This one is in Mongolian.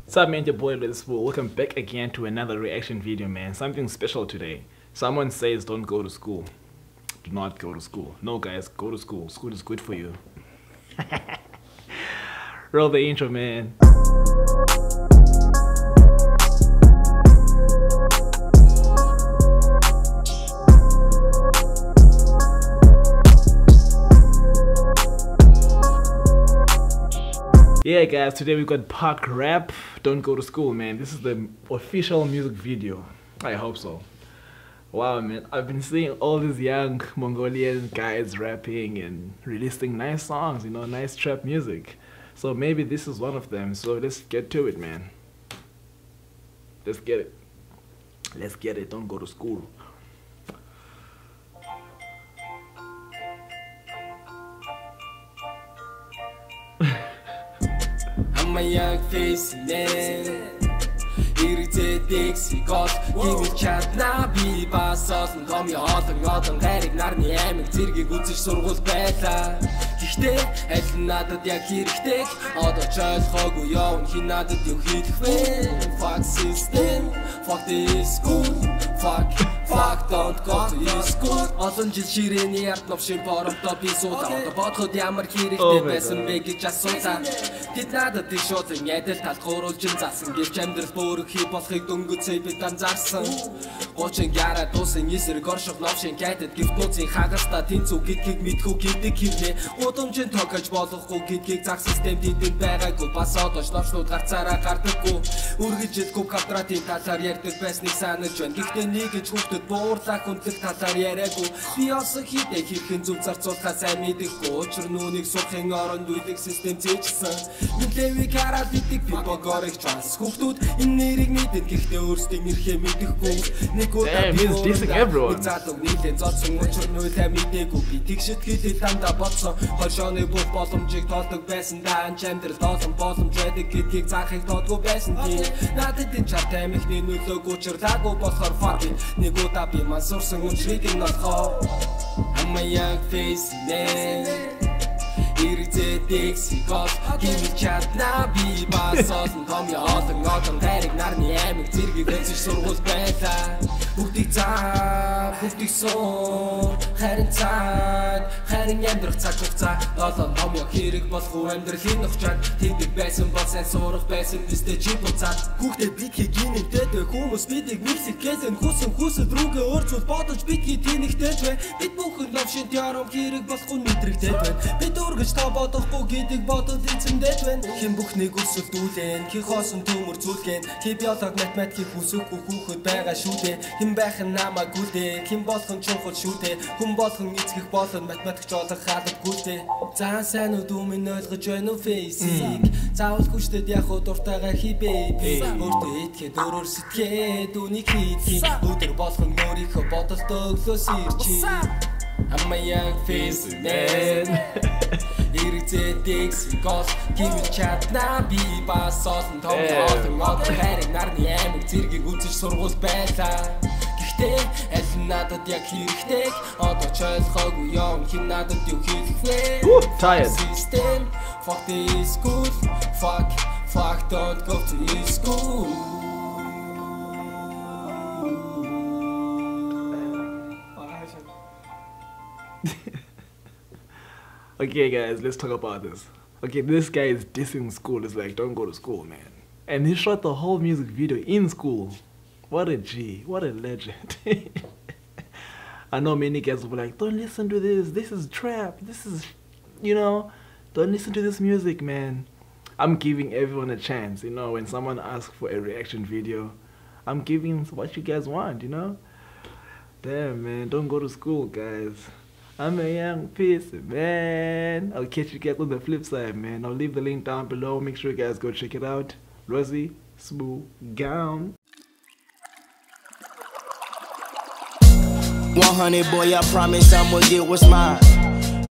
What's up, man? Your boy Lesbo. Welcome back again to another reaction video, man. Something special today. Someone says don't go to school. Do not go to school. No, guys, go to school. School is good for you. Roll the intro, man. Yeah, guys, today we got Park Rap, Don't Go to School, man. This is the official music video. I hope so. Wow, man, I've been seeing all these young Mongolian guys rapping and releasing nice songs, you know, nice trap music. So maybe this is one of them. So let's get to it, man. Let's get it. Let's get it. Don't go to school. I'm a young face man. Irritating God, гівэл чадна би бас олон томьёо олон хайрыг нарны аймаг зэргийг үзэж сургууль байлаа. Гэхдээ аль нь надад яг хэрэгтэй одоо ч ойлгоогүй явна хин надад юу хийх вэ? Fuck system, fuck this school, fuck don't go to school. Олон жил ширээний ард новшин боромтой би суудаа одоо бодоход ямар хэрэгтэй байсан бэ гэж асуусан. Тэд надад их шоолын ядал талхууруулж заасан гэвч амьдрал бүрх хий болохыг дөнгөцөө бид анзаарсан. 30 гараа дуусан эсрэг орших новшин кайтад гівт нууцын хагаста тэнцүү гэдгийг мэдхүү гэдэг хэмнэ. Удамжин тохиолж болохгүй гэдгийг зах систем тэнд байгаагүй бас одооч новшнууд гарцаараа гардаггүй. Үргэлжил куб квадратын талаар ярьдаг байсныг санаж байна. Гэхдээ нэг ч хүүхдэд буурлах хүндлэх талаар яриаггүй. Би олсон хитэ хэрхэн зүв зарцуулахаа сайн мэдэхгүй. Учир нүунийг сухын оронд үйдэг систем зээжсэн. Нүлэвийг хараад идэг би богорыг чаас. Хүүхдүүд энэ нэрийг мэдэн гэхдээ өөрсдийн нэрхээ мэдэхгүй. Damn, he's dissing everyone. Нийлэн зодсон учир нүлээ мэдээгүй. Би тэгшэд хилээ дандаа бодсон. Хошооны бүх боломжийг тоолдог байсан да анч амьдрал олон боломж байдаг гэдгийг заахыг тоодгүй байсан тийм. Надад энэ чар таймхны нөлөөг учирлаагүй болохоор fuck. Нэг удаа би маань сурсан үншрийг нь олохоо. I'm a young face man. Irritating God, гівэл чадна би бас олон томьёо олон хайрыг нарны аймаг зэргийг үзэж сургууль байлаа. Бүгдийг цаа, бүгдийг суу, харин цаад, харин амьдрах цаг хугацаа. Олон томьёо хэрэг болох уу амьдралын нөхцөл тэгдэг байсан бол сайн сурах байсан үстэй чи буцаад. Хүүхдээ бидхийг гинэвтэй хүмүүс бидийг мексикээс хүсэд рүүгээ өөрчүүл бодож бидхийг тэнэгтэй бай. Бид бүхэн новшин ярам хэрэг болох уу мэдрэгтэй байна. Бид үргэж та бодохгүй гэдэг бодод эзэмдэж байна. Хэн бүхнийг өсөлдүүлэн, хэн хоосон төмөр зүйлгэн. Хэн биолог математикийг хүсэхгүй хүүхэд байгаа шүү дээ. Хэн байх нь намаагүй дээ. Хэн болох нь чухал шүү дээ. Хүн болох нь эцгэх болон математикч олох хаалгагүй дээ. За сайн уу дүү минь ойлгож байна уу фейсик. Заавал хүчтэд яг уу дуртайгаа хий бэйби. Өөртөө итгэхэд өөрөөр сэтгэхэд үнийг хийх. Өдөр болгон өөрийнхөө бодолтой өглөөс ирчи. I'm a young face man. Irritating God, гівэл чадна би бас олон томьёо олон хайрыг нарны аймаг зэргийг үзэж сургууль байлаа. Гэхдээ аль нь надад яг хэрэгтэй одоо ч ойлгоогүй явна хин надад юу хийх вэ? System, fuck this school, fuck don't go to school. Okay, guys, let's talk about this. Okay, this guy is dissing school. It's like, don't go to school, man. And he shot the whole music video in school. What a G. What a legend. I know many guys will be like, don't listen to this. This is trap. This is, you know, don't listen to this music, man. I'm giving everyone a chance, you know, when someone asks for a reaction video, I'm giving what you guys want, you know? Damn, man, don't go to school, guys. I'm a young piece, man. I'll catch you guys on the flip side, man. I'll leave the link down below. Make sure you guys go check it out. Rosie Smooth Gown. 100 boy, I promise I'ma get what's mine.